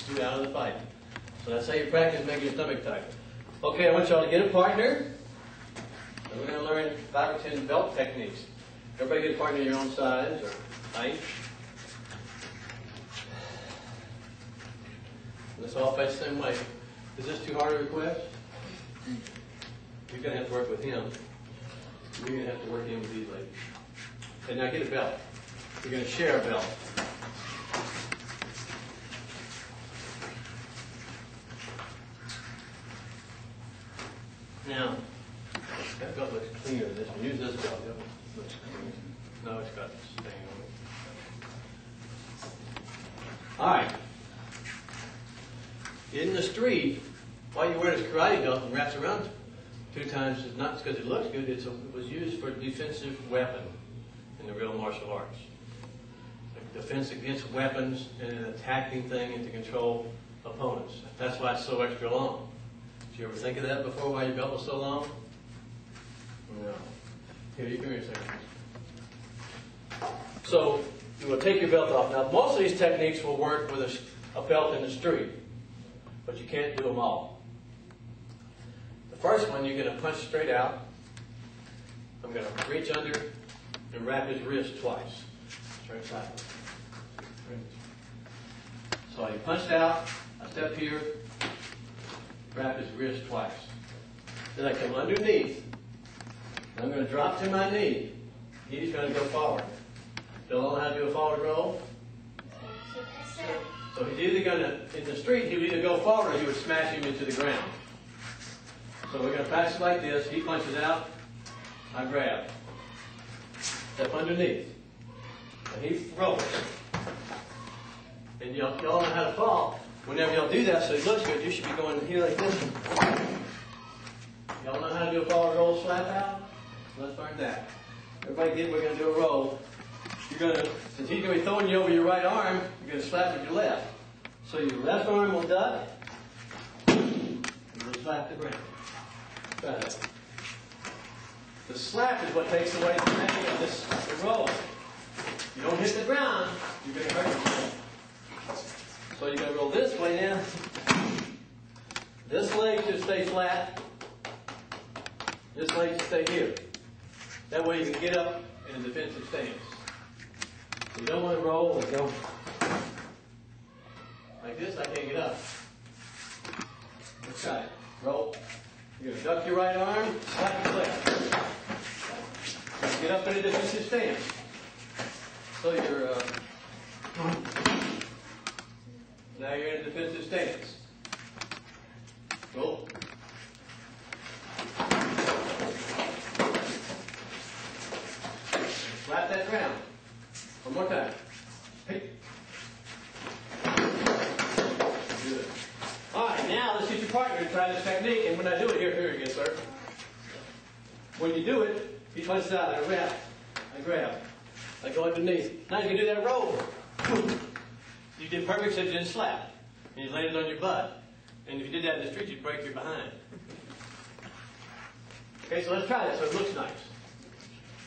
you out of the fight. So that's how you practice making your stomach tight. Okay, I want y'all to get a partner. And we're going to learn 5 or 10 belt techniques. Everybody get a partner your own size or height. Let's all fight the same way. Is this too hard a request? You're going to have to work with him. You're going to have to work in with these ladies. Okay, now get a belt. You're going to share a belt. Now, that belt looks cleaner than this one. Use this belt. It looks cleaner. No, it's got this stain on it. All right. In the street, why you wear this karate belt and wraps around 2 times is not because it looks good. It was used for a defensive weapon in the real martial arts. Like defense against weapons and an attacking thing and to control opponents. That's why it's so extra long. Did you ever think of that before, why your belt was so long? No. Here, you come here a second. So, you will take your belt off. Now, most of these techniques will work with a belt in the street, but you can't do them all. The first one, you're going to punch straight out. I'm going to reach under and wrap his wrist twice. Straight side. So he punched out, I step here, wrap his wrist twice. Then I come underneath. I'm going to drop to my knee. He's going to go forward. Y'all know how to do a forward roll? So he's either going to, in the street, he would either go forward or he would smash him into the ground. So we're going to practice like this. He punches out, I grab. Step underneath. And he rolls. And y'all know how to fall. Whenever y'all do that so it looks good, you should be going here like this. Y'all know how to do a forward roll slap out? Let's learn that. Everybody get, we're going to do a roll. You're going to, since he's going to be throwing you over your right arm, you're going to slap with your left. So your left arm will duck, and you'll slap the ground. Try that. The slap is what takes away the pain of this roll. You don't hit the ground, you're going to hurt yourself. So you're going to roll this way now. This leg should stay flat. This leg should stay here. That way you can get up in a defensive stance. You don't want to roll and go like this. I can't get up. Let's try it. Roll. You're going to duck your right arm, slap your left. Get up in a defensive stance. So you're now you're in a defensive stance. Roll. Slap that ground. One more time. Hey. Good. All right, now let's get your partner to try this technique. And when I do it, here again, sir. When you do it, he punches out. I wrap. I grab. I go underneath. Now you can do that roll. You did perfect except you didn't slap. And you landed on your butt. And if you did that in the street, you'd break your behind. Okay, so let's try that so it looks nice.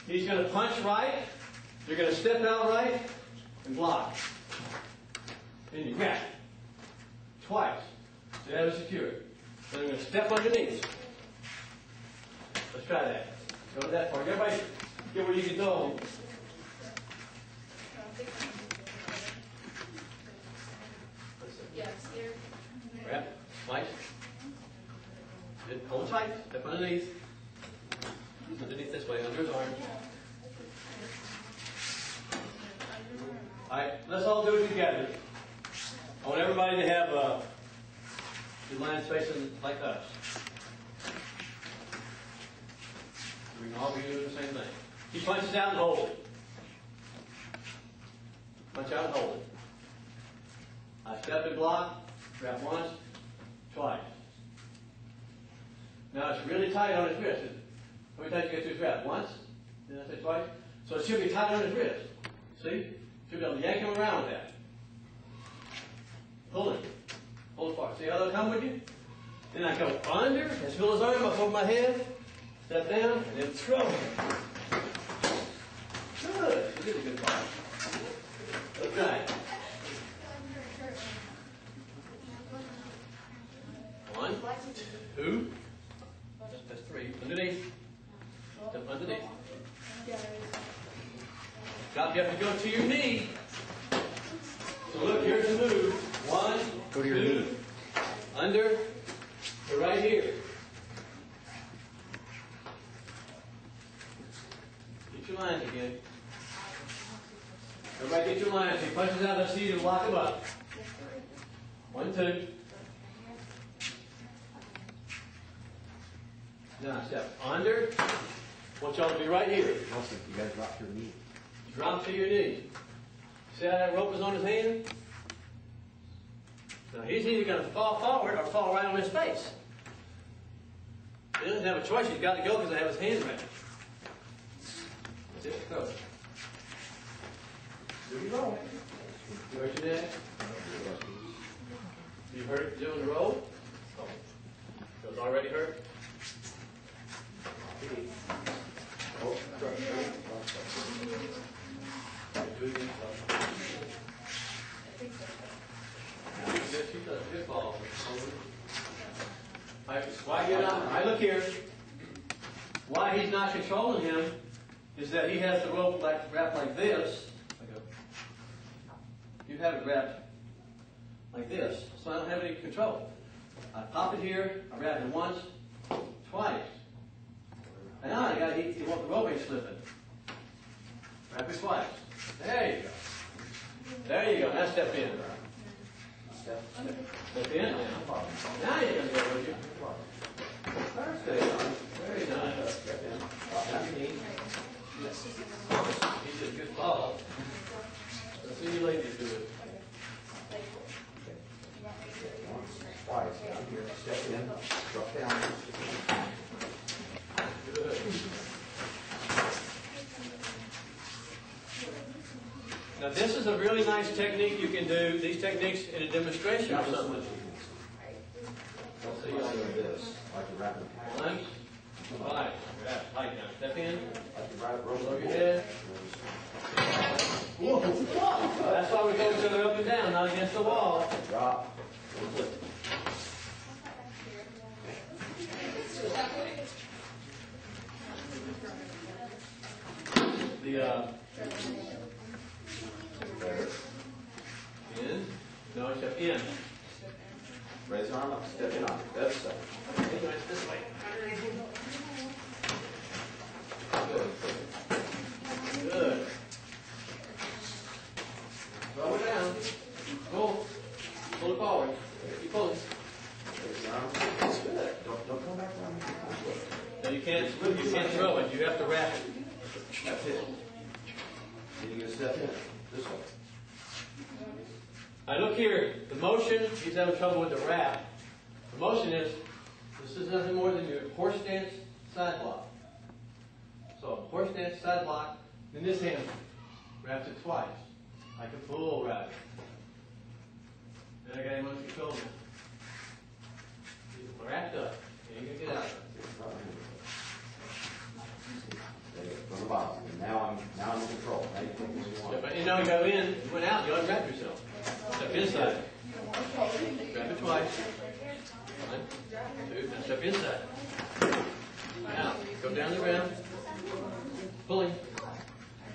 He's going to punch right. You're going to step out right and block. Then you grab. Twice. So that was secured. Then I'm going to step underneath. Let's try that. Go to that part. Everybody get where you can go. Grab. Twice. Good. Hold tight. Step underneath. Underneath this way, under his arm. Alright, let's all do it together. I want everybody to have your lines facing like us. We can all be doing the same thing. He punches out and holds it. Punch out and hold it. I step and block, grab once, twice. Now it's really tight on his wrist. How many times you get to his wrist? Once? Did I say twice? So it should be tight on his wrist. See? Should be able to yank him around with that. Pull it. Hold it far. See how they'll come with you? Then I go under, and pull his arm up over my head, step down, and then throw him. Good. You did a good part. Let's try it. Stop, you have to go to your knee. So look, here's the move. 1, Go to your 2, knee. under, to right here. Get your lines again. Everybody get your lines. He punches out the seat and lock them up. 1, 2. Now step under. Want y'all to be right here. Nelson, you gotta drop your knee. Drop to your knee. See how that rope is on his hand? Now he's either going to fall forward or fall right on his face. He doesn't have a choice. He's got to go because I have his hand wrapped. That's it. Go. Here you go. You hurt your neck? You hurt it doing the roll? Oh. So it's already hurt? Oh, good ball. I look here. Why he's not controlling him is that he has the rope wrapped like this. You have it wrapped like this, so I don't have any control. I pop it here. I wrap it once, twice. And now you want the rope ain't slipping. Wrap it twice. There you go. There you go. Now step in. Step in. Now you're going to go with you. Perfect. Very nice. Step in. Drop your knee. He's a good ball. Let's see you ladies do it. Twice. Down here. Step in. Drop down. Good. Now this is a really nice technique you can do. These techniques in a demonstration or something. I'll see you doing this. Like a rapid. 1, 5. Like now. Step in. Like a rapid roll Over your head. Whoa. That's why we go each other up and down, not against the wall. Drop. In. No, step in. Raise arm up. Step in on the other side. This way. Good. Good. Throw it down. Pull. Pull it forward. Keep pulling. Raise your arm. That's good. Don't come back down. No, you can't throw it. You have to wrap it. That's it. Then you can step in. This way. Now look here. The motion, he's having trouble with the wrap. The motion is, this is nothing more than your horse stance side block. So horse stance side block, then this hand wraps it twice. Like a full wrap. And I got him under control now. He's wrapped up. He ain't gonna get out of it. From the bottom. And now I'm in control. Now you take what you want. But you know, you go in, you went out, you unwrap yourself. Step inside. Grab it twice. 1, 2, now step inside. Now, go down the ground. Pulling.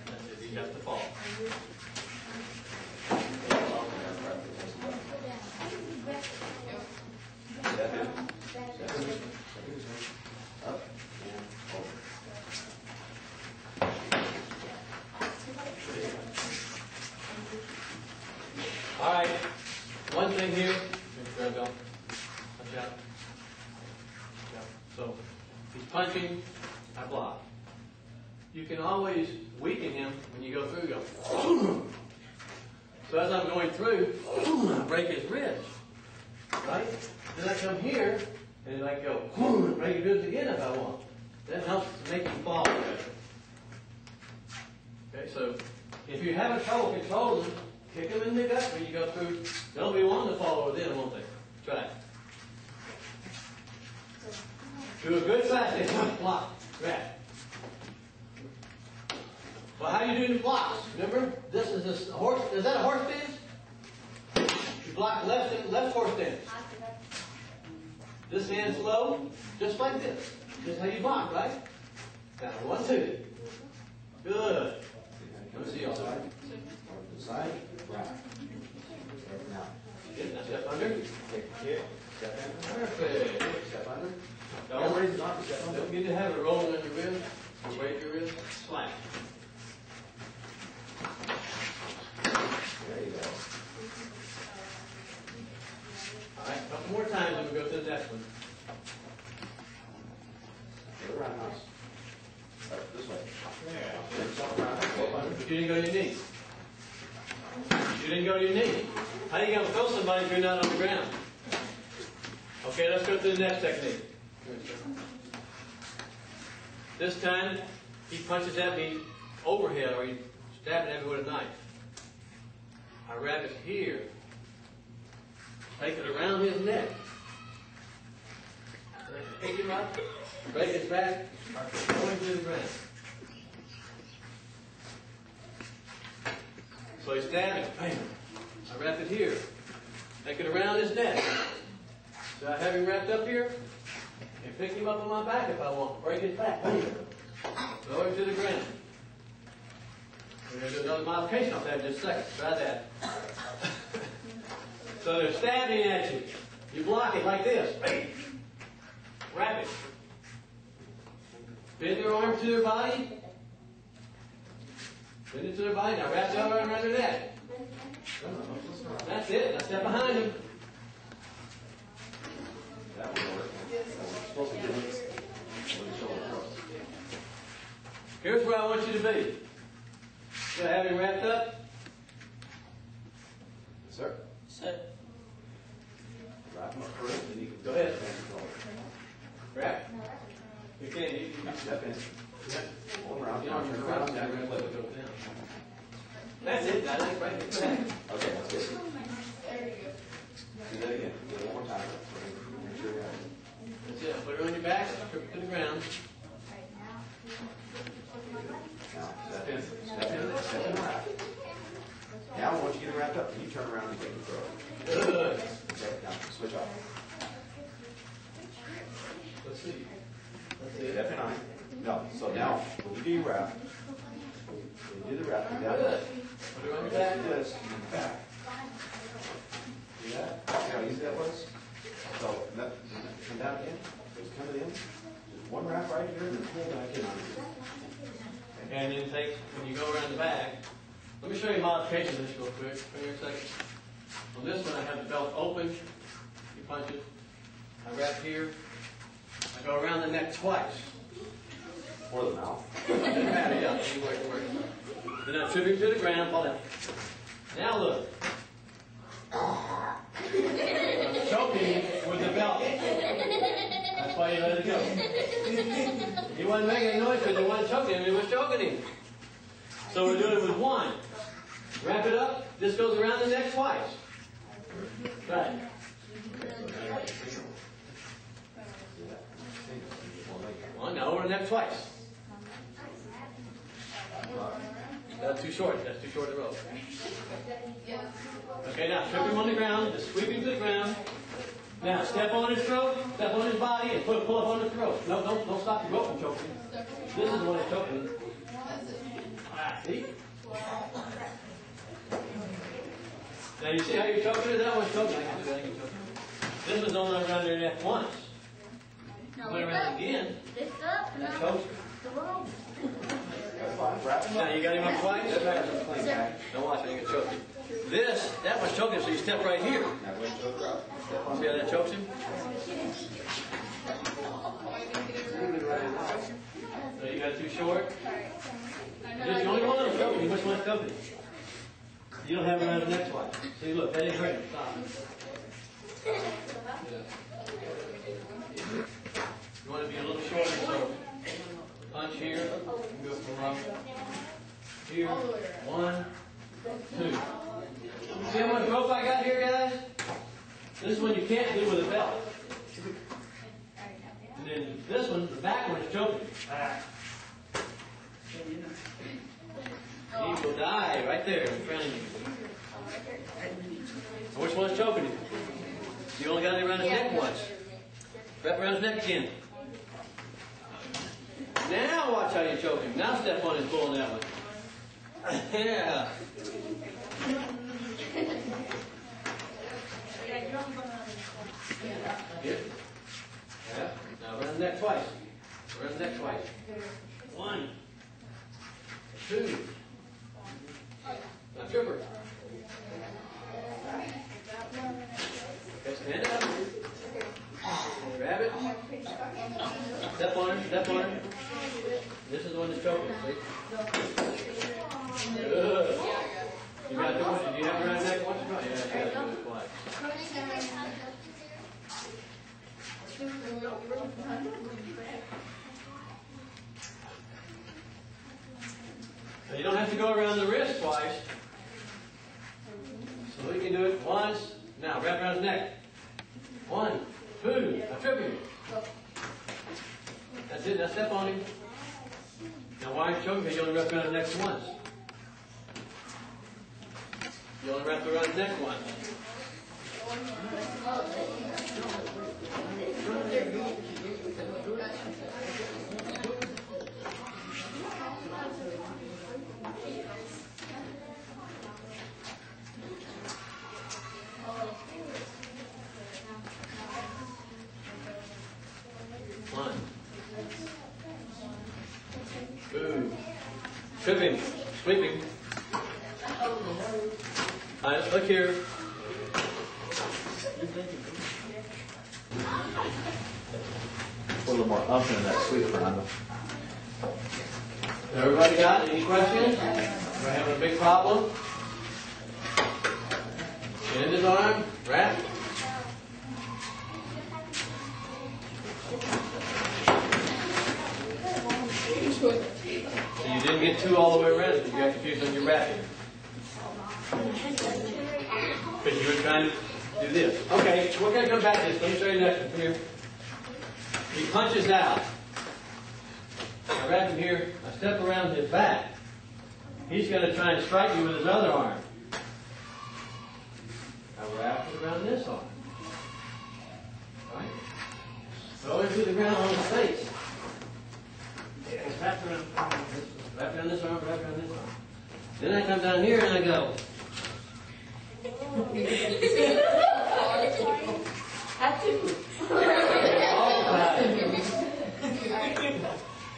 That's it, you have to fall. Step in. Step in. Up and over. All right. One thing here. Grab Watch out. So, he's punching. I block. You can always weaken him when you go through. Go. So as I'm going through, I break his ribs. Right? Then I come here and I go break his ribs again if I want. That helps to make him fall better. Okay, so if you're having trouble controlling them, kick them in the gut when you go through. They'll be wanting to fall over then, won't they? Try it. Do a good fast block. Wrap. Well, how do you do the blocks? Remember, this is a horse. Is that a horse stance? You block left horse stance. This hand's low, just like this. This is how you block, right? Now, 1, 2. Good. Let's see y'all. Side. Over to the side. Wrap. Now. Get that step under. Take the kick. Step in. Perfect. Step under. Don't, Raise it up. Step under. don't get to have it rolling in your ribs. Or break your ribs. Slap. There you go. All right, a couple more times and we'll go to the next one. Go around house. This way. Yeah. Turn yourself around. Go under. But you didn't go to your knee. You didn't go to your knee. How are you going to throw somebody if you're not on the ground? Okay, let's go to the next technique. This time, he punches at me overhead, or he's stabbing at me with a knife. I wrap it here, take it around his neck, pick him up, break his back, going to the ground. So he's stabbing, bam. I wrap it here, take it around his neck. So I have him wrapped up here, and pick him up on my back if I want, break his back, bam. Lower him to the ground. We're going to do another modification of that in just a second. Try that. So they're stabbing at you. You block it like this. Bam. Wrap it. Bend their arm to their body. Bend it to their body. Now wrap the other arm around their neck. That's it. Now step behind them. That would work. Supposed to do it with the shoulder cross. Here's where I want you to be. So have him wrapped up. Sir? Set. Wrap him up first, then you can Go ahead. control. Wrap. You can. You Step in. Yeah. One round. You Now don't turn around. around. Now you're going to flip it. That's it. That's it. Right there. Okay, that's good. Do that again. Do it one more time. Make sure you have it. That's it. Put it on your back. Strip it to the ground. Now, step in. Step in. Step in. Wrap. Now, once you get it wrapped up, you turn around and take the throw. Good. Okay, now switch off. Let's see. Let's see. Step in on. No. So now, when you do your wrap, when you do the wrap, you got Good. it. Put it on your back. Do this, and then back. See that? See how easy that was? So, come down in. Just come in. Just one wrap right here, and then pull back in on it. And then take, when you go around the back, let me show you modification of this real quick. Wait here a second. On this one, I have the belt open. You punch it. I wrap here. I go around the neck twice. Or the mouth. Doesn't matter, yeah. You work, you work. Then I trip him to the ground, fall down. Now look. I'm choking with the belt. That's why you let it go. He wasn't making any noise because he wasn't choking him, he was choking him. So we're doing it with one. Wrap it up, this goes around the neck twice. Right. One, now over the neck twice. That's too short. That's too short a rope. Okay, now trip him on the ground. Just sweep him to the ground. Now step on his throat, step on his body, and pull up on the throat. No, don't stop the rope from choking. This is the one that's choking. Ah, see? Now you see how you're choking it? That one's choking. I can do that. I can choke it. This one's only around their neck once. Went around again. That chokes her. That's fine. Wrap him up. Now you got him up twice? Step back and clean back. Don't watch it, you can choke him. That one's choking, so you step right here. Now go ahead and choke her up. Step on See how that chokes him? So you got too short. You're the only one that's choking. Which one's choking? You don't have it around the next one. See, look, that didn't hurt him. Stop. You want to be a little shorter, so punch here. Go from up here. 1, 2. See how much rope I got here, guys? This one you can't do with a belt. And then this one, the back one is choking. He will die right there in front of you. Which one's choking him? You only got it around his neck once. Wrap around his neck again. Now watch how you choke him. Now step on and pull on that one. Yeah. Here. Yeah. Now run the neck twice. Run the neck twice. 1, 2. Now tripper. Okay, stand up. Grab it. Step on her, step on her. This is the one that's choking, see? Good. You got to do it. Do you have it around the neck once or twice? Yeah, you got to do it twice. So you don't have to go around the wrist twice. So we can do it once. Now, wrap around his neck. 1, 2, now trip him. That's it, now step on him. Now why are you choking? Because you only wrap around his neck once. You only wrap around his neck once. One. 2. Trip him. Sweep him. All right, look here. A little more umping in that sweep, Fernando. Everybody got any questions? We're having a big problem. End his arm. Wrap. So you didn't get 2 all the way around because you got confused on your wrapping. Because you were trying to do this. Okay, we're going to come back to this. Let me show you next one. Come here. He punches out. I wrap him here. I step around his back. He's going to try and strike you with his other arm. I wrap it around this arm. Right? Throw him to the ground on his face. Wrap around this arm, wrap around this arm. Then I come down here and I go.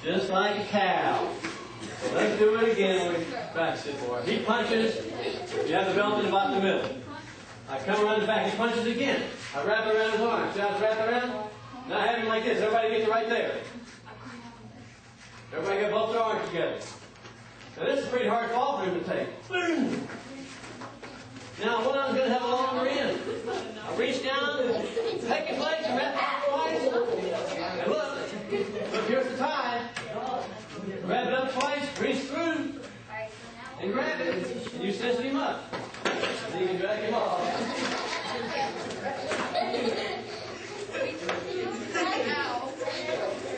Just like a cow. So let's do it again when we practice it for it. He punches, you have the belt in about the middle. I come around the back, he punches again. I wrap it around his arm. See how it's wrapped around? Now I have him like this. Everybody gets it right there. Everybody get both their arms together. Now this is a pretty hard fall for him to take. Boom! Now one of them's going to have a longer end. I reach down, take his legs and wrap it twice. And look, here's the tie. Wrap it up twice, reach through, and grab it. And you cinch him up. And you can drag him off.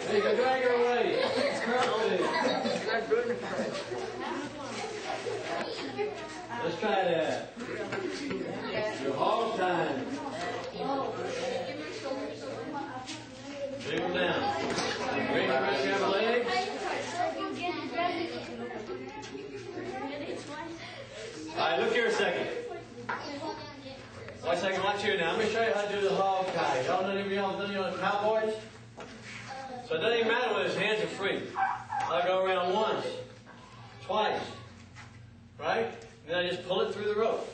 There you go, drag her away. Let's try that. Your hog time. Bring them down. Bring the rest of your legs. Alright, look here a second. Wait a second, watch here now. Let me show you how to do the hog tie. Y'all know any of y'all done the cowboys? So it doesn't even matter whether his hands are free. I go around once, twice, right? And then I just pull it through the rope.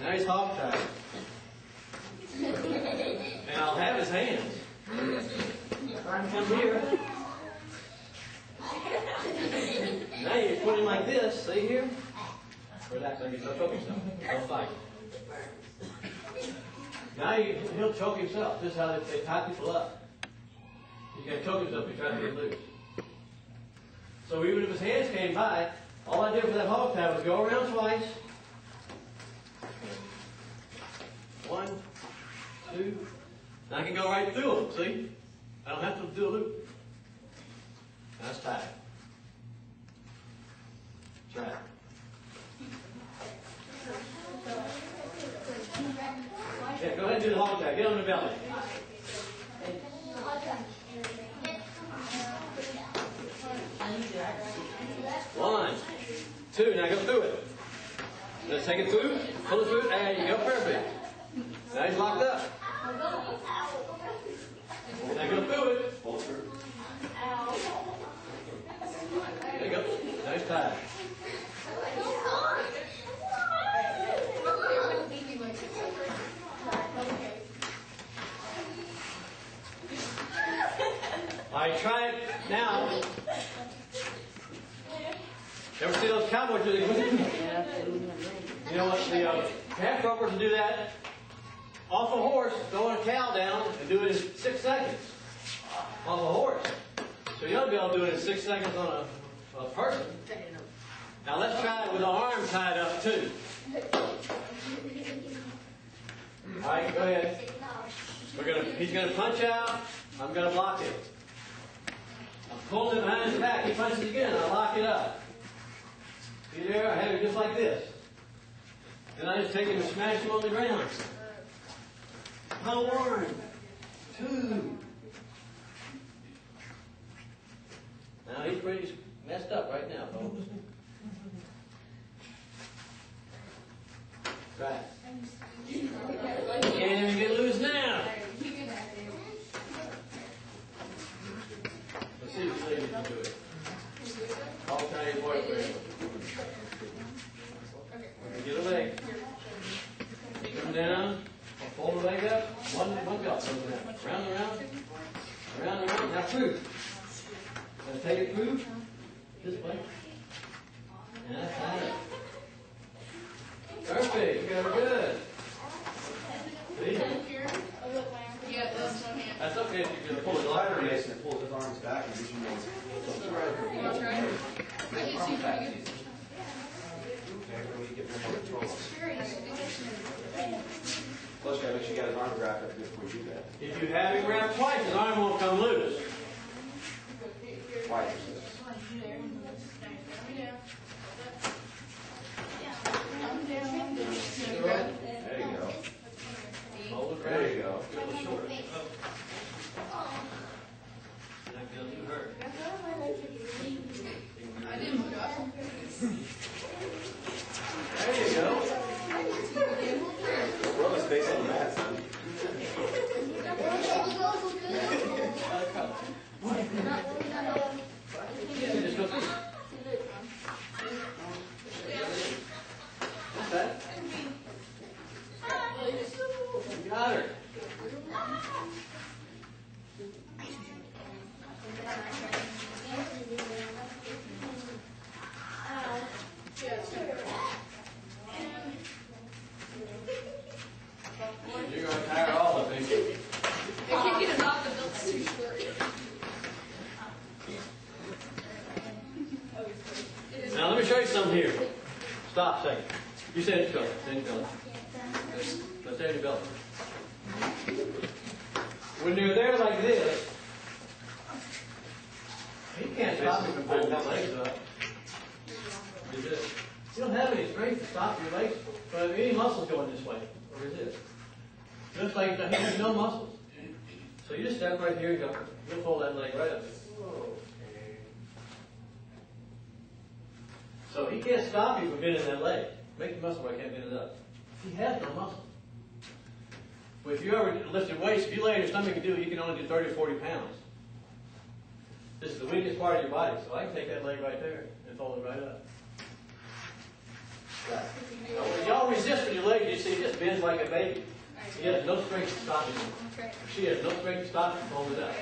Now he's hog tied. And I'll have his hands. Come here. Now you put him like this, see here? Relax, don't choke himself. Don't fight. Now he'll choke himself. This is how they tie people up. He's going to choke himself if he tries to get loose. So even if his hands came by, all I did for that hog tie was go around twice. 1, 2. And I can go right through them, see? I don't have to do a loop. That's tied. Try it. Yeah, go ahead and do the hog tie. Get on the belly. One. 2. Now go through it. Let's take it through. Pull it through. There you go. Perfect. Now he's locked up. Now go through it. Pull it through. There you go. Now he's tied. All right, try it now. Ever see those cowboys do that? You know what? The half ropers will do that off a horse, throwing a cow down, and do it in 6 seconds off a horse. So you ought to be able to do it in 6 seconds on a person. Now let's try it with the arm tied up too. All right, go ahead. He's going to punch out. I'm going to block it. I'm pulling it behind his back. He punches again. I lock it up. See there? I have it just like this. Then I just take him and smash him on the ground. 1, 2. Now he's pretty messed up right now, folks. Right. Can't even get loose now. Let's see if this lady can do it. I'll tell you what it is. Get a leg. Come down. Fold the leg up. One belt goes down. Round and round. Round and round. Now through. Now take it through. This way. And that's it. Perfect. You got it good. See? That's okay if you're going to pull the glider race and pull his arms back and get you more. Plus, you gotta make sure you got his arm wrapped up before you do that. If you have him wrapped twice, his arm won't come loose. Twice. There you go. Hold it right. There you go. Get a little short. Not feel too hurt. There you go. Rub his face on the mat, son. Just go through. What's that? You got her. You're going to tire all of it. I can't get it off, the belt's too short. Now let me show you something here. Stop a second. You stand in your belt. Stand in your belt. Let's stand in your belt. When they're there like this, he can't stop you from pulling his legs up. You don't have any strength to stop your legs, but any muscles going this way or resist. Just like he has no muscles. So you just step right here and go. You'll pull that leg right up. So he can't stop you from bending that leg. Make the muscle where I can't bend it up. He has no muscle. But if you ever lifted weights, if you lay on your stomach and do it, you can only do 30 or 40 pounds. This is the weakest part of your body, so I can take that leg right there and fold it right up. Right. Now, when y'all resist with your leg, you see it just bends like a baby. He has no strength to stop you. She has no strength to stop you from holding it up.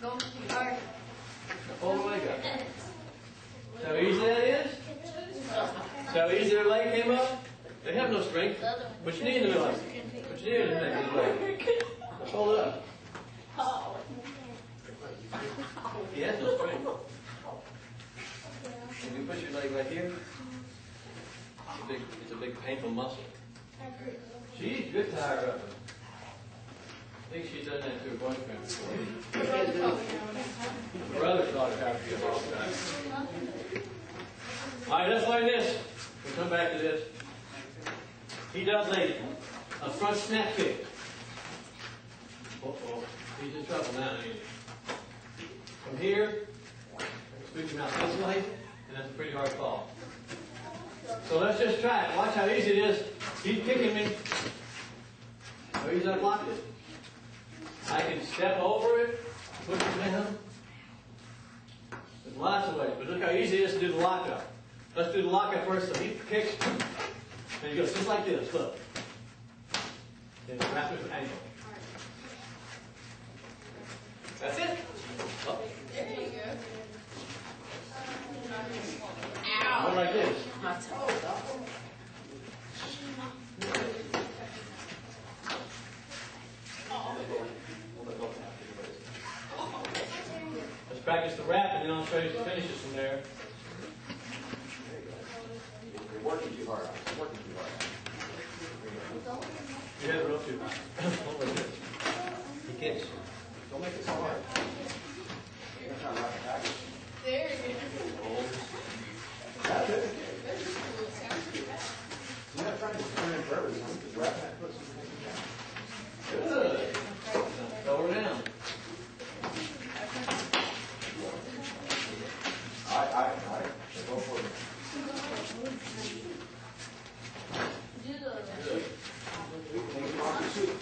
Now fold the leg up. See how easy that is? See how easy their leg came up? They have no strength. Put your knee in the middle. Put your knee in the middle of the leg. Hold it up. He has no strength. If you put your leg right here, it's a big painful muscle. She's good to her up. I think she's done that to her boyfriend before. Her brother taught her how to get off time. All right, let's learn this. We'll come back to this. He does a front snap kick. Uh-oh. He's in trouble now, ain't he? From here, scoot him out this way, and that's a pretty hard fall. So let's just try it. Watch how easy it is. Keep kicking me. How easy I blocked it. I can step over it, push it down. There's lots of ways, but look how easy it is to do the lockup. Let's do the lockup first. So he kicks, and he goes just like this. Look. Then wrap it with ankle. That's it. Oh. There you go. Go like this. My toe. Let's practice the wrap, and then I'll show you the finishes from there. You're working too hard on it. You're working too hard on it. You had it real too high. Hold like this. He kicks. Don't make it so hard. You're not right back. There you go. That's it. That's just cool. It sounds pretty bad. You're not trying to turn in for everything. Just wrap that foot so you can down. Good. Throw her down. All right. Go for it. Good. Take him off your suit.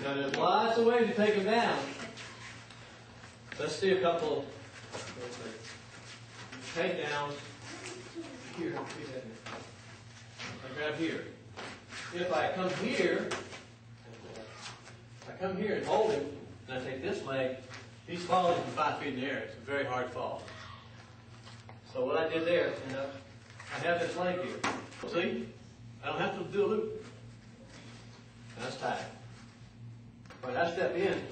Now there's lots of ways to take them down. Let's see a couple takedowns. Here, I grab here. If I come here, and hold him, and I take this leg, he's falling from 5 feet in the air. It's a very hard fall. So what I did there, I have this leg here. See? I don't have to do a loop. That's tight. But I step in,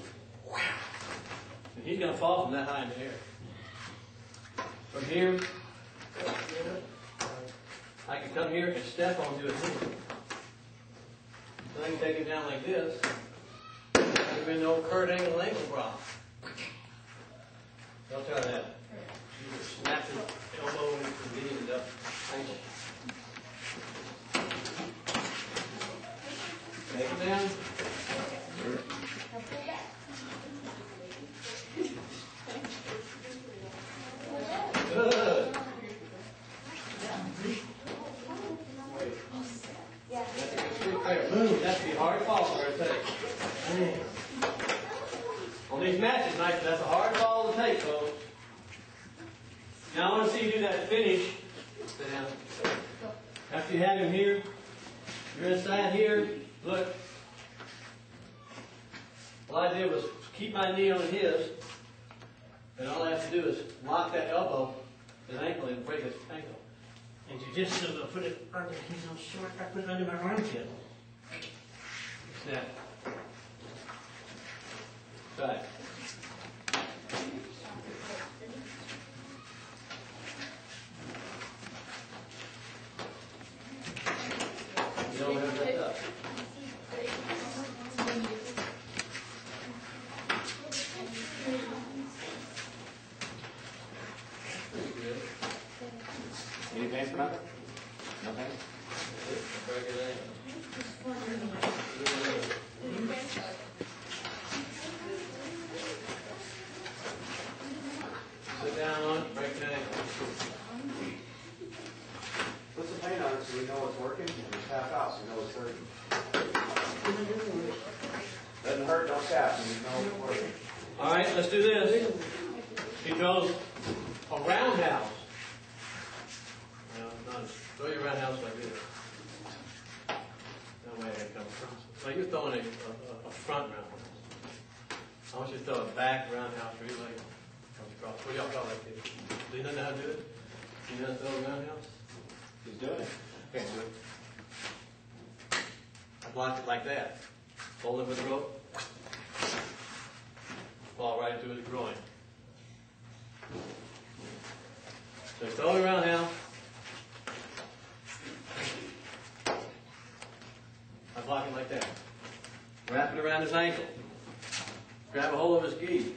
and he's going to fall from that high in the air. From here, I can come here and step onto his knee. So I can take it down like this. There's been no curved angle problem. Don't try that. You just snap the elbow and knee and up ankle. Take it down. Good. Boom. That's the hard fall right there. On these matches, that's a hard ball to take, folks. Now I want to see you do that finish. Sit down. After you have him here, you're inside here. Look. All I did was keep my knee on his, and all I have to do is lock that elbow, his ankle, and break his ankle. And you just put it under, he's so short, I put it under my armpit. Snap. Try it. You don't have that up. Any pain for nothing? No pain? Very good ankle. Sit down on it, break the ankle. Put some paint on it so we know it's working, and tap out so we know it's hurting. Doesn't hurt, don't tap, and we know it's working. All right, let's do this. He throws a roundhouse. Throw your roundhouse like this. That way it comes across. Like you're throwing a front roundhouse. I want you to throw a back roundhouse where your leg comes across. What do y'all call that kid? Do you know how to do it? Do you know how to throw a roundhouse? He's doing it. Can't do it. I blocked it like that. Hold it with the rope. Fall right into his groin. So throw it around now. I block it like that. Wrap it around his ankle. Grab a hold of his gi.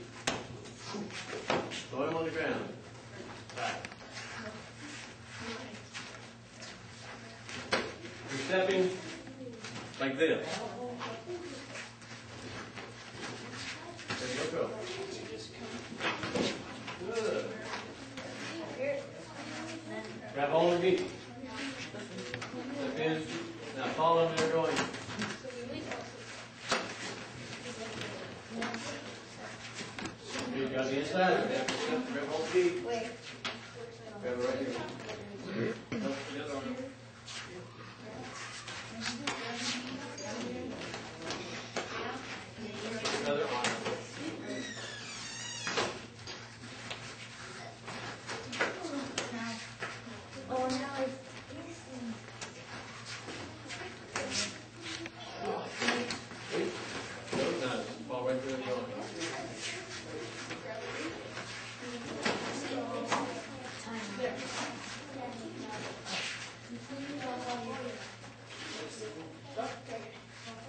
Throw him on the ground. Right. You're stepping like this. There you go. Good. Grab hold of the gi.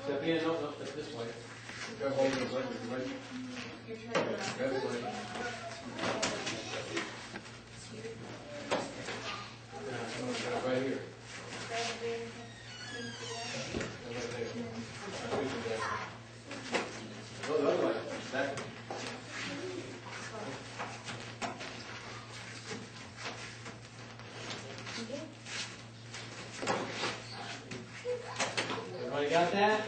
Step in, no, step this way. Grab hold of the leg, right? Grab his leg. Right here. Right there. Go the other way. Back. Everybody got that?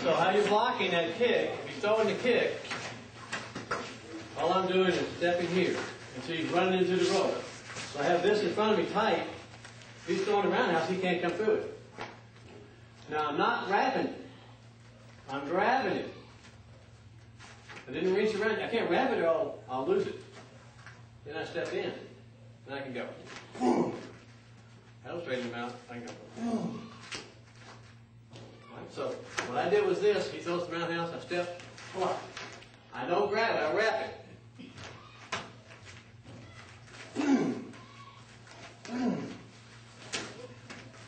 So how you're blocking that kick, if you're throwing the kick, all I'm doing is stepping here until he's running into the rope. So I have this in front of me tight. If he's throwing a roundhouse, he can't come through it. Now I'm not wrapping it. I'm grabbing it. I didn't reach around. I can't wrap it or I'll lose it. Then I step in. Then I can go. That'll straighten him out. I can go. So what I did was this. He throws the roundhouse. I step. I don't grab it. I wrap it.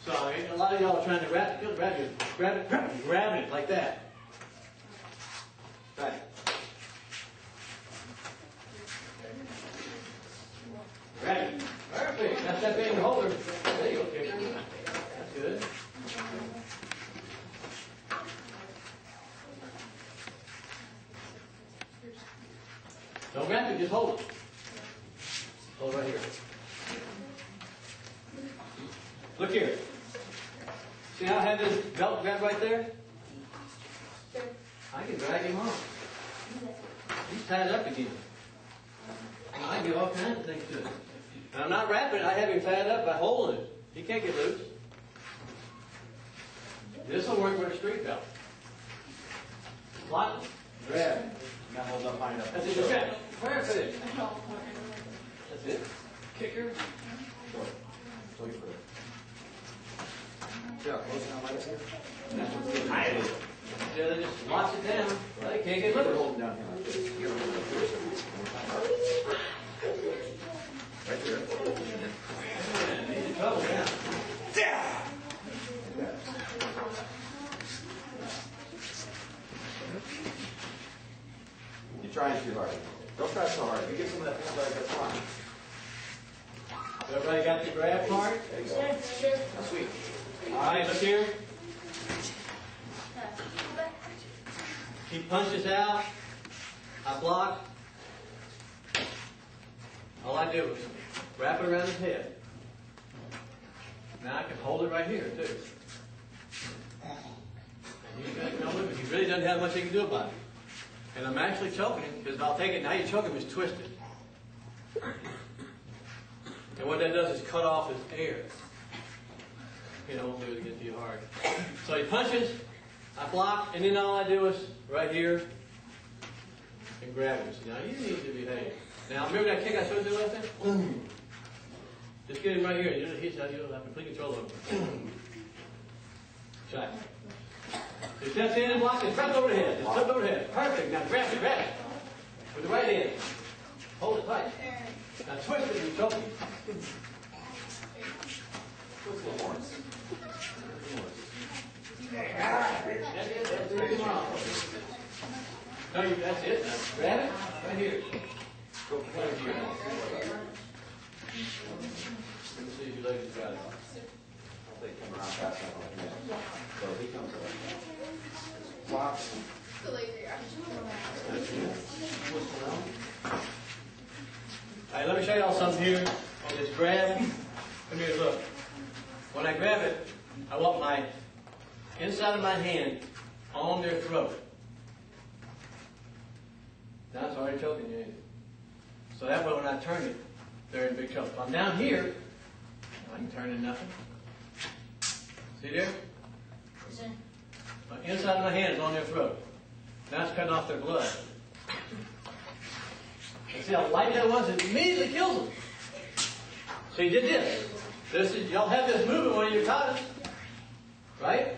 So a lot of y'all are trying to wrap it. Grab it like that. Right. Grab it. Perfect. Now step in and hold her. There you go, kicker. That's good. Don't grab it, just hold it. Hold it right here. Look here. See how I have this belt grab right there? I can drag him off. He's tied up again. And I can do all kinds of things to it. And I'm not wrapping it, I have him tied up by holding it. He can't get loose. This will work with a street belt. Lock it. Grab it. Now hold up high enough. That's it. Grab it. Perfect. That's it. Kicker. So you put it. See how close now my here? Yeah, they just watch it down. They can't get loose. Hold it down here. Right there. Yeah, he's in trouble now. You're trying too hard. Don't try so hard. You get some of that feedback, that's fine. Everybody got the grab part? There you go. Sweet. All right, look here. He punches out. I block. All I do is wrap it around his head. Now I can hold it right here, too. And he's got no limit. He really doesn't have much he can do about it. And I'm actually choking him, because I'll take it, now you choke him, it's twisted. And what that does is cut off his air. You know, won't do it again too hard. So he punches, I block, and then all I do is right here and grab him. So now you need to behave. Now remember that kick I showed you right there? Just get him right here. You'll have complete control over him. Try it. He steps in and blocks it. Flip over the head. Just flip over the head. Perfect. Now grab it. Grab it. With the right hand. Hold it tight. Now twist it and choke it. Twist the horns. That's it. That's it. Come on. No, that's it. Now grab it. Right here. Go right here. Let me see if your legs got it. They come around fast enough. So he comes up. Flop. The laser action. All right, let me show you all something here. On this grab. Come here, look. When I grab it, I want my inside of my hand on their throat. Now it's already choking you. So that way when I turn it, they're in big trouble. If I'm down here, I can turn in nothing. See there? My inside of my hand is on their throat. Now it's cutting off their blood. And see how light that was? It immediately kills them. So you did this. Y'all have this movement when you're caught, right?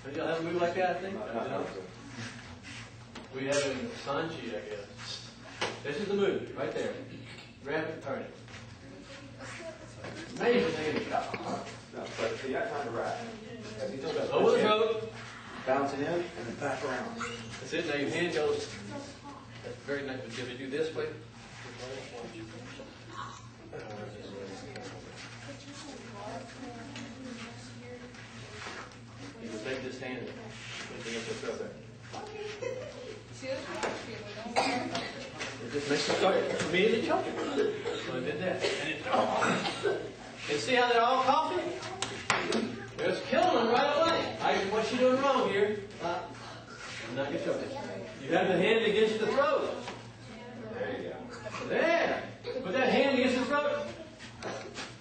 So y'all have a move like that, I think? We have it in the Sanji, I guess. This is the move, right there. grab it and turn it. Amazing thing in the shop. No, but you got time to wrap. As he told us, Over the throat. bounce it in, and then back around. That's it. Now your hand goes. That's very nice. But if you do this way. You can take this hand and put it up the throat there. It just makes you start immediately choking. So I did that. And see how they're all coughing? It's killing them right away. What's she doing wrong here? Not get choking. You have the hand against the throat. There you go. There. Put that hand against the throat.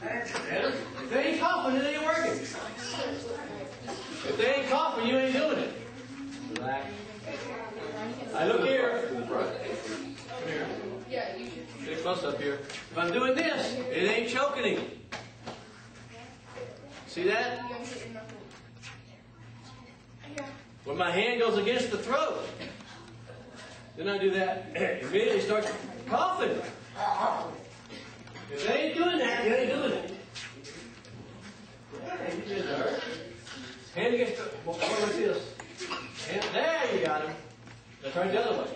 If they ain't coughing, it ain't working. If they ain't coughing, you ain't doing it. Relax. I look here. Come here. Get close up here. If I'm doing this, it ain't choking him. See that? When my hand goes against the throat, then I do that, immediately start coughing. If they ain't doing that, you ain't doing it. Hand against the, what like this? Hand, there you got him. Now try the other way.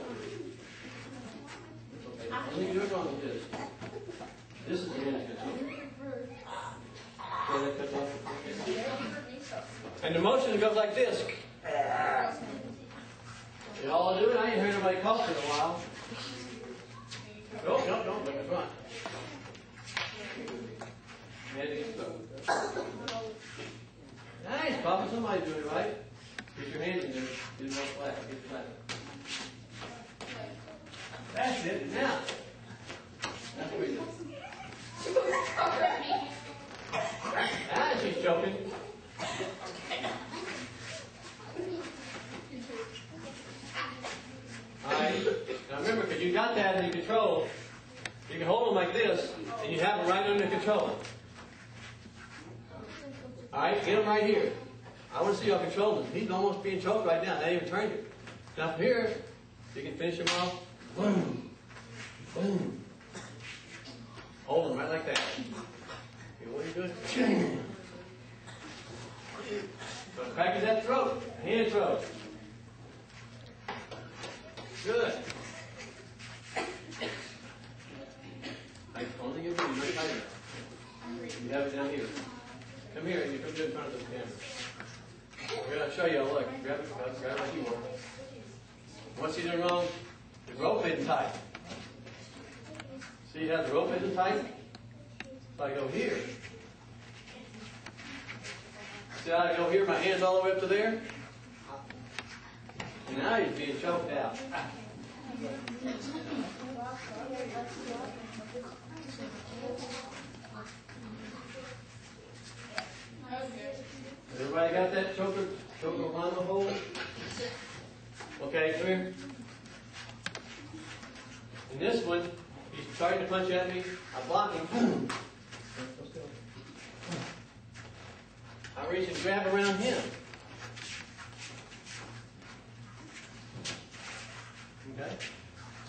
Let me do it wrong with this. This is the hand against the and the motion goes like this. You all do it? I ain't heard nobody cough in a while. Don't look at front. Hand against the nice, Papa. Somebody's doing it right. Get your hand in there. Get it more flat. Get it flat. That's it. Now. That's what we do. Ah, she's choking. Alright. Now remember, because you got that under control, you can hold them like this, and you have them right under control. Alright, get them right here. I want to see y'all control him. He's almost being choked right now. Not even turned it. Now from here, you can finish him off. Boom. Boom. Hold him right like that. Okay, what are you doing? So crack is that throat. Hand throat. Good. I only give you right tighter. You have it down here. Come here and you come in front of the camera. We're going to show you. Look, grab it like you want. What's he doing wrong? The rope isn't tight. See how the rope isn't tight? If I go here. See how I go here? My hand's all the way up to there. And now he's being choked out. Everybody got that choker on the hole? Okay, come here. And this one, he's trying to punch at me. I block him. I reach and grab around him. Okay?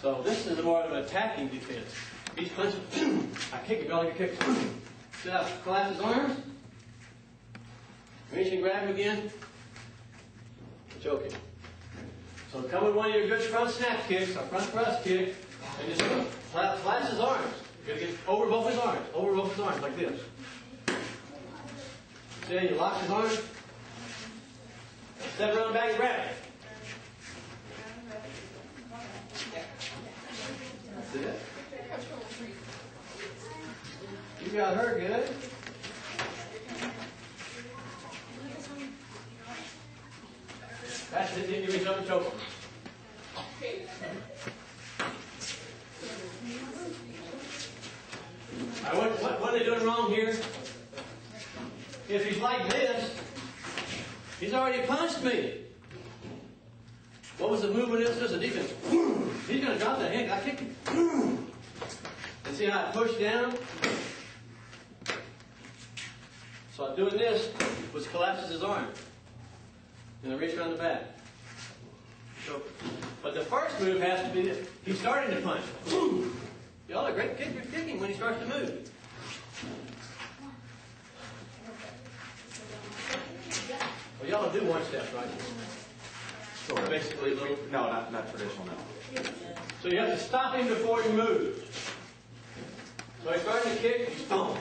So this is more of an attacking defense. He's punching. I kick it, like a kick. See how I collapse his arms? Reach and grab him again. Choke him. So come with one of your good front snap kicks, a front thrust kick, and just collapse his arms. You're going to get over both his arms, like this. See how you lock his arms? Step around back and grab it. That's it. You got her good. That's it. Then you reach up and choke him. What are they doing wrong here? If he's like this, he's already punched me. What was the movement? This was a defense. He's going to drop that hand. I kicked him. And see how I push down? So I'm doing this, which collapses his arm. And I reach around the back. But the first move has to be this. He's starting to punch. Y'all are great kicking when he starts to move. Well, y'all do one step, right? Sort of. Basically, No, not traditional, no. so you have to stop him before he moves. So he's starting to kick, he's stomp.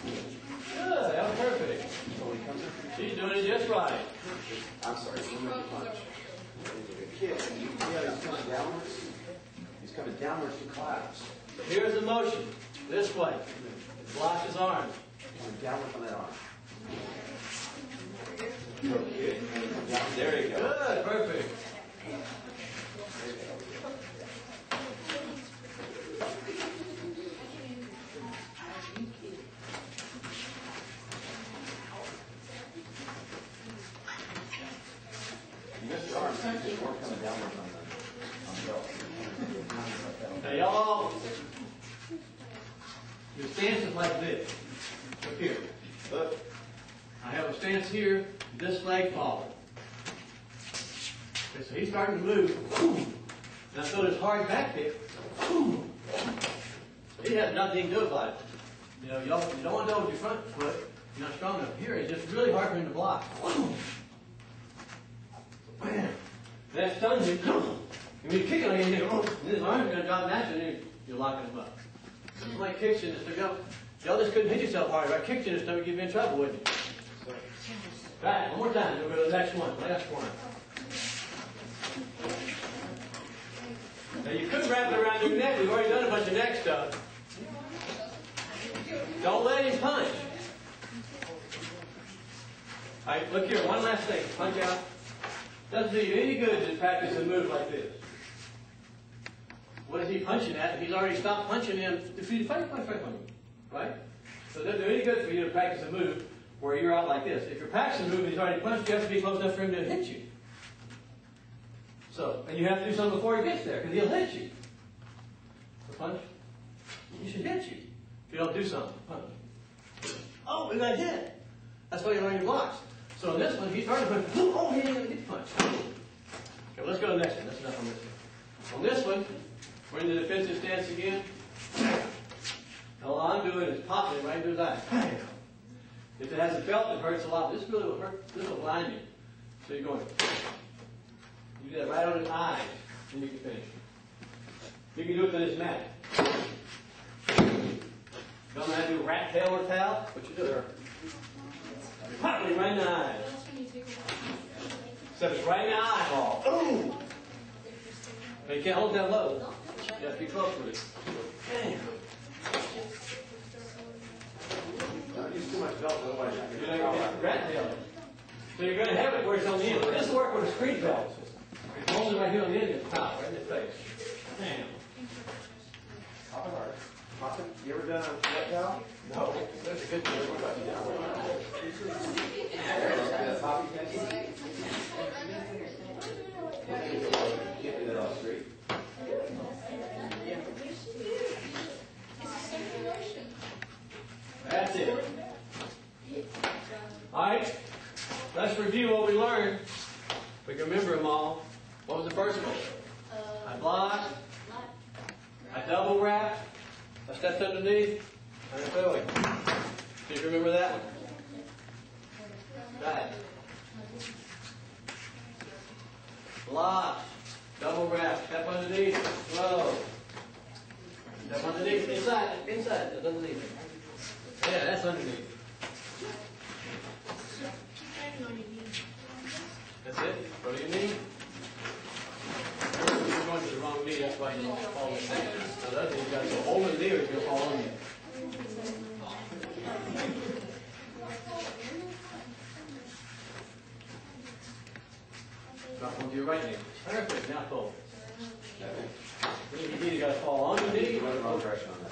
Good, that was perfect. So when he comes in, She's doing it just right. I'm sorry, he's going to punch. Kick, and you see how he's coming downwards? He's coming downwards to collapse. So here's the motion. This way. Blocks his arm. Coming downwards on that arm. There you go. Good, perfect. You missed your arm, so you just weren't coming downwards on the belt. Now y'all, your stance is like this. Look here. Look. I have a stance here, this leg forward. Okay, so he's starting to move. Now I throw this hard back kick. He has nothing to do about it. You know, y'all, you don't want to go with your front foot. You're not strong enough. Here, it's just really hard for him to block. Bam. That stuns him. And when you kick it on him, his arm's going to drop naturally, and you're locking him up. Somebody kicks you in the stomach. Y'all just couldn't hit yourself hard. If I kicked you in the stomach, you'd be in trouble, wouldn't you? Right, one more time. We'll go to the next one. Last one. Now you could wrap it around your neck. We've already done a bunch of neck stuff. Don't let him punch. All right, look here. One last thing. Punch out. Doesn't do you any good to practice a move like this. What is he punching at? He's already stopped punching him. If you fight, right? So it doesn't do any good for you to practice a move where you're out like this. If you're practicing a move and he's already punched, you have to be close enough for him to hit you. So, and you have to do something before he gets there, because he'll hit you. The punch, he should hit you. If you don't do something, punch. Oh, we got hit. That's why you learn your blocks. So in this one, he's starting to punch. Oh, he ain't going to get the punch. Okay, let's go to the next one. That's enough on this one. On this one, we're in the defensive stance again. All I'm doing is popping it right into his eye. If it hasn't felt, it hurts a lot. This really will hurt. This will blind you. So you're going. You do that right on his eyes, and you can finish. You can do it to this mat. Don't know how to do rat tail or towel? What you do there? You're popping it right in the eyes. Except it's right in the eyeball. Boom! But you can't hold that low. You have to be close with it. Bam! Don't use too much belt, otherwise You're going to get rat tail. So you're going to have it where it's on the end. This will work with a screen belt. It's only right here on the end of the top, right in the face. Bam! Pop it hard. Pop it. You ever done a wet towel? No. That's a good thing. What about you down? There, that's poppy technique. Get it off straight. That's it. Alright, let's review what we learned. We can remember them all. What was the first one? I block, I double wrap, I stepped underneath, and I throw it. Do you remember that one? Right. Block, double wrap, step underneath, throw. Step underneath, inside, that's underneath. Yeah, that's underneath. That's it? Go to your knee. You're going to the wrong knee, that's why you don't fall in the sand. So the other thing, you got to go over the knee or you're going to fall on you. Drop onto your right knee. Perfect, now fold. When you either got to fall on your knee Run the or wrong direction on that.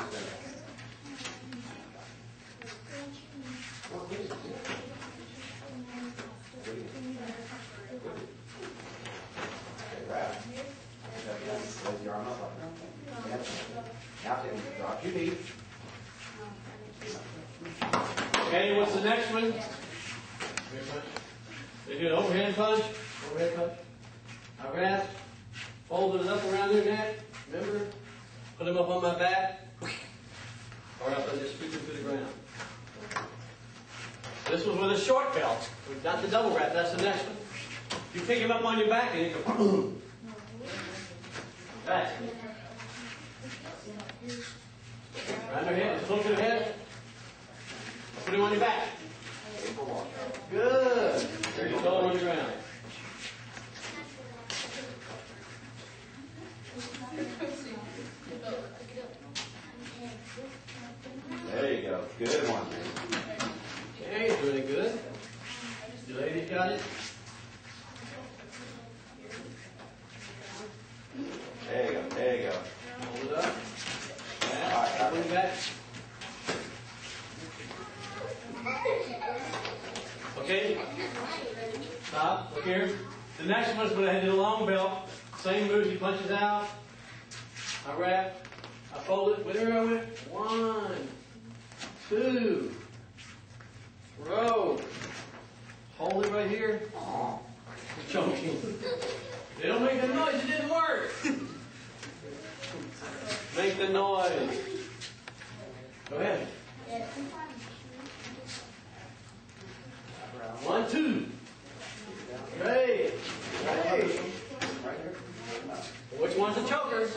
Raise your arm up like that. Now drop your knee. Okay, what's the next one? They do an overhand punch. Overhead punch. I wrap. Fold it up around their neck. Remember? put him up on my back, or else I just sweep him to the ground. This was with a short belt, not the double wrap, that's the next one. You pick him up on your back and you go boom. Right. Around your head, just look to the head. Put him on your back. Good. There you go on the ground. There you go. Good one. Okay, really good. You ladies got it? There you go. There you go. Hold it up. All right, Put it back. Okay. Stop. Look here. The next one is when I did a long belt. Same move. He punches out. I wrap. I fold it. Whatever I went. 1, 2. Throw. Hold it right here. You're choking. They don't make the noise. It didn't work. Make the noise. Go ahead. 1, 2. Great. Great. Which one's a choker?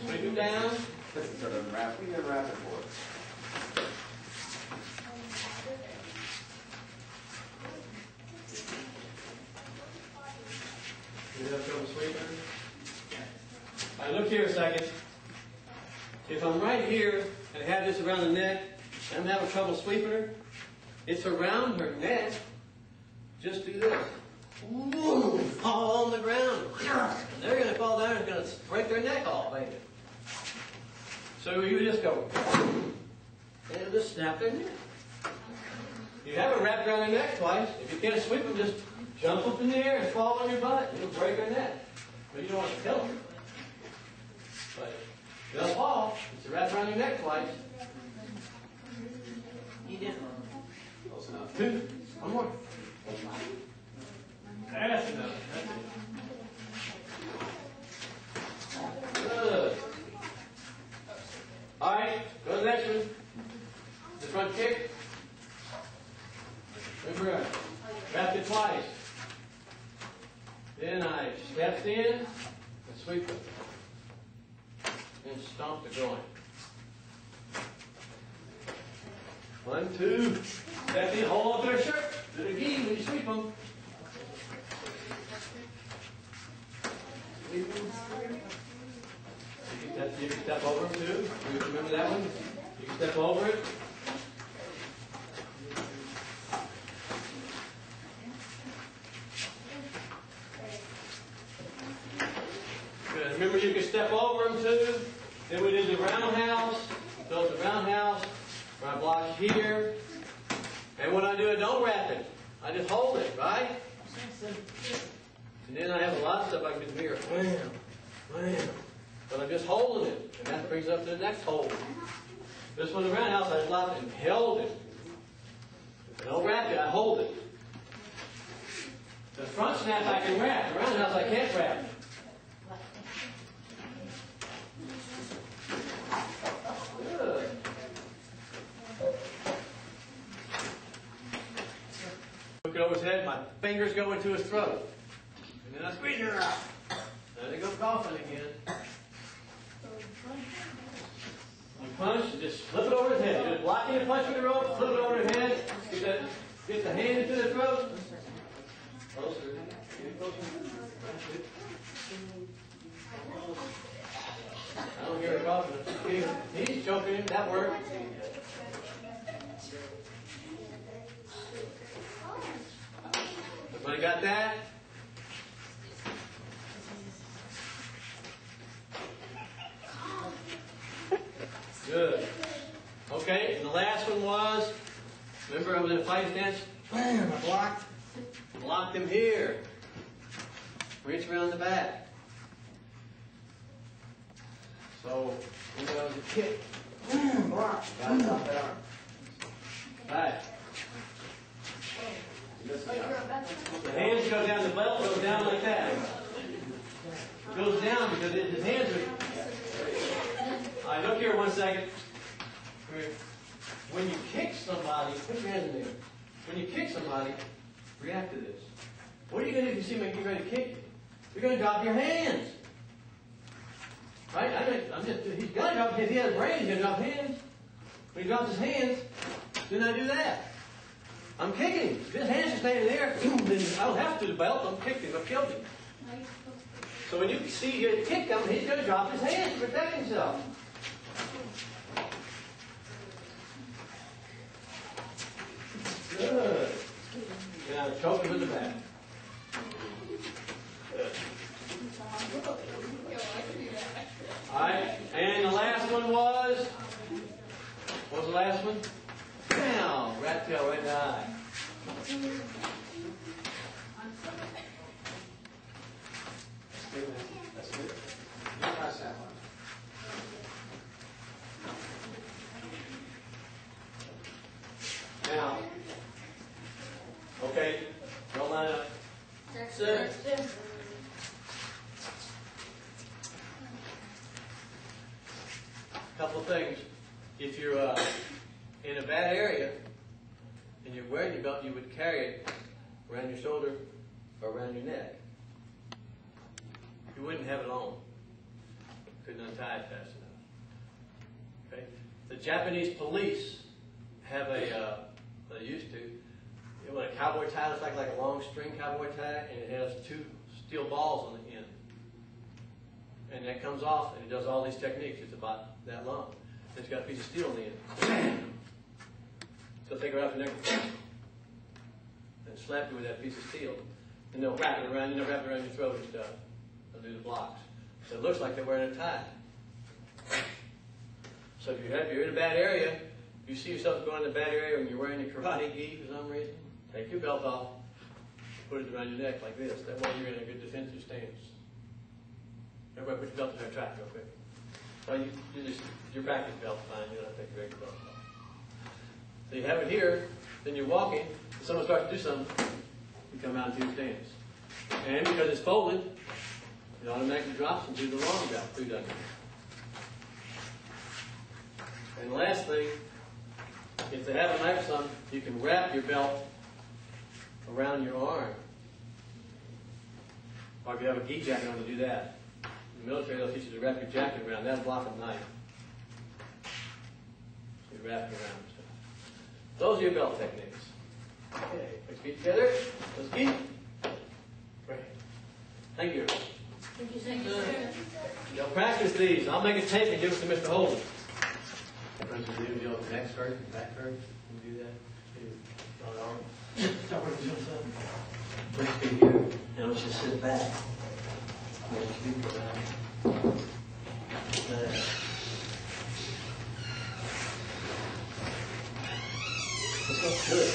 Sweep him down. This is sort of wrap. We can wrap it for. You have trouble sweeping? All right, look here a second. If I'm right here and I have this around the neck, and I'm having trouble sweeping her, it's around her neck. Just do this. Boom! Fall on the ground. And they're going to fall down and it's going to break their neck off, ain't it? So you just go, and it'll just snap their neck. You have it wrapped around their neck twice. If you can't sweep them, just jump up in the air and fall on your butt. It'll break their neck. But you don't want to kill them. But they'll fall. It's wrapped around your neck twice. You did. Close enough. 2. One more. That's enough. Good. All right, go to the next one. The front kick. Remember, wrapped it twice. Then I stepped in and sweep it. And stomp the groin. 1, 2. Step in, hold on to their shirt. Do it again when you sweep them. Sweep them. You can step over them too. You remember that one? You can step over it. Good. Remember you can step over them too. Then we did the roundhouse. Built the roundhouse. Where I block here. And when I do it, don't wrap it. I just hold it, right? And then I have a lot of stuff I can do here. Wham, wham. But I'm just holding it. And that brings up to the next hold. This one, the roundhouse, I slapped and held it. I don't wrap it, I hold it. The front snap I can wrap. The roundhouse I can't wrap. Good. Look it over his head, my fingers go into his throat. And then I squeeze her out. There they go coughing again. You punch, just flip it over his head. You're just blocking the punch with the rope, flip it over his head, get the hand into the throat. Closer. Get closer. I don't hear it coughing. He's choking. That worked. Everybody got that? Good. Okay, and the last one was, remember I was in a fight stance? Bam, I blocked him here. Reach around the back. So, when I was a kick, bam, block. Gotta stop that arm. Back. The hands go down, the belt goes down like that. It goes down because his hands are right, look here 1 second. Come here. When you kick somebody, put your hands in there. When you kick somebody, react to this. What are you going to do if you see me get ready to kick you? You're going to drop your hands. Right? He's going to drop his hands. If he has a brain, he's going to drop his hands. When he drops his hands, then I do that. I'm kicking him. If his hands are standing there, then I don't have to do the belt. I'm kicking him. I've killed him. So when you see you kick him, he's going to drop his hands to protect himself. Good. Now choke him in the back. Good. All right. And the last one was. What was the last one? Now, rat tail right in the eye. That's good. You pass that one. Now, okay, don't line up. Sit. Couple of things. If you're in a bad area and you're wearing your belt, you would carry it around your shoulder or around your neck. You wouldn't have it on. Couldn't untie it fast enough. Okay? The Japanese police have they used to, when a cowboy tie looks like a long string cowboy tie, and it has 2 steel balls on the end. And that comes off, and it does all these techniques. It's about that long. It's got a piece of steel on the end. So take it off your neck and slap you with that piece of steel. And they'll wrap it around, wrap it around your throat and stuff. They'll do the blocks. So it looks like they're wearing a tie. So if you're in a bad area, if you see yourself going in a bad area and you're wearing your karate gi for some reason, take your belt off, put it around your neck like this. That way you're in a good defensive stance. Everybody put your belt in their track real quick. Well, your practice belt's fine. You don't have to take your regular belt off. So you have it here, then you're walking, if someone starts to do something, you come out into your stance. And because it's folded, it automatically drops and do the long drop through that. And the last thing, if they have a knife or something, you can wrap your belt around your arm. Or if you have a gi jacket on, to do that. In the military, they'll teach you to wrap your jacket around. That'll block a knife. So you wrap it around. Those are your belt techniques. Okay, let's get together. Let's keep. Great. Thank you. Thank you, sir. You'll practice these. I'll make a tape and give it to Mr. Holden. For instance, do the neck first, back first. Can you do that? Start with doing something. Put your feet here, and let's just sit back. Let your feet go down. This looks good.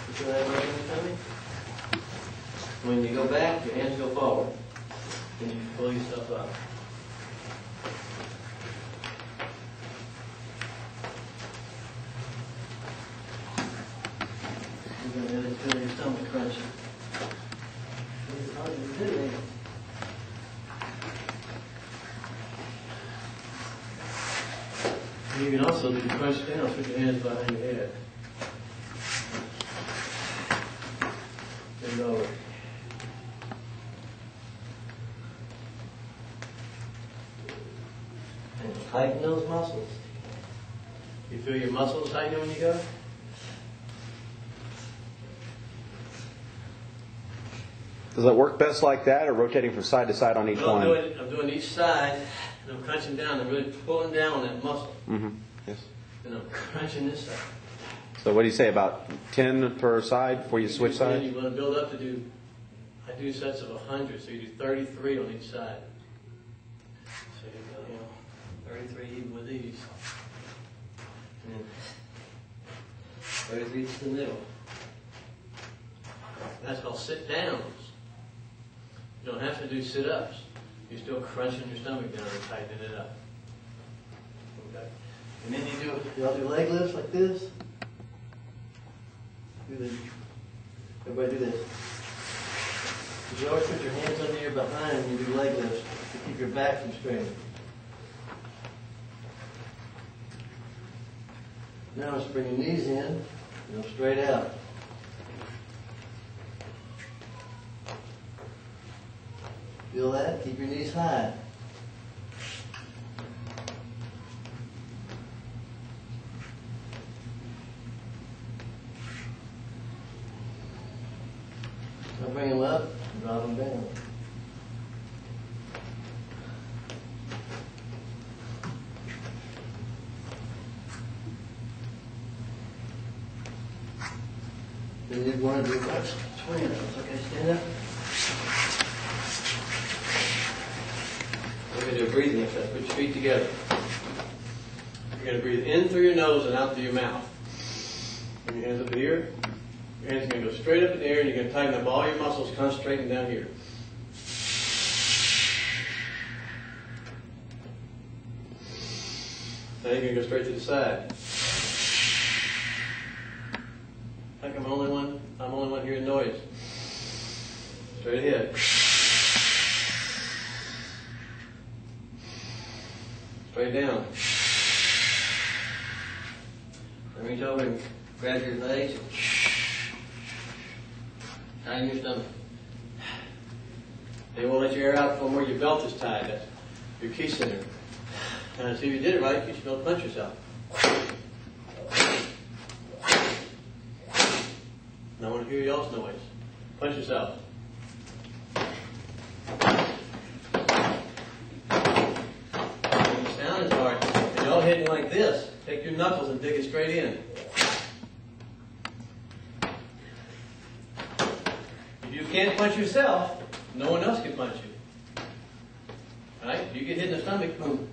Put your hand right in the tummy. When you go back, your hands go forward. Then you pull yourself up. You're going to really feel your stomach crunching. It's hard to do, ain't it? You can also, if you crunch down, put your hands behind your head. And lower. And tighten those muscles. You feel your muscles tightening when you go? Does it work best like that, or rotating from side to side on each one? I'm doing each side, and I'm crunching down. I'm really pulling down on that muscle. Mm-hmm. Yes. And I'm crunching this side. So what do you say, about 10 per side before you switch Then sides? you want to build up to do, I do sets of 100, so you do 33 on each side. So you go, 33 even with these. And then 33 to the middle. That's called sit downs. You don't have to do sit-ups. You're still crunching your stomach down and tightening it up. Okay? And then y'all do leg lifts like this. Do this. Everybody do this. You always put your hands under your behind when you do leg lifts. Keep your back from straining. Now let's bring your knees in, go straight out. Feel that? Keep your knees high. Now bring them up and drop them down. Then you want to do much twin. Okay, stand up. We're going to do a breathing exercise. Put your feet together. You're going to breathe in through your nose and out through your mouth. Bring your hands up here. Your hands are going to go straight up in the air, and you're going to tighten up all your muscles, concentrating down here. Now you're going to go straight to the side. Like I'm only one hearing noise. Straight ahead. Straight down. Now reach over and grab your legs. Tighten your stomach. They won't let your air out from where your belt is tied. That's your key center. Now see if you did it right, you should be able to punch yourself. Now I want to hear y'all's noise. Punch yourself. The sound is hard. And y'all hitting like this. Take your knuckles and dig it straight in. If you can't punch yourself, no one else can punch you. Right? If you get hit in the stomach, boom.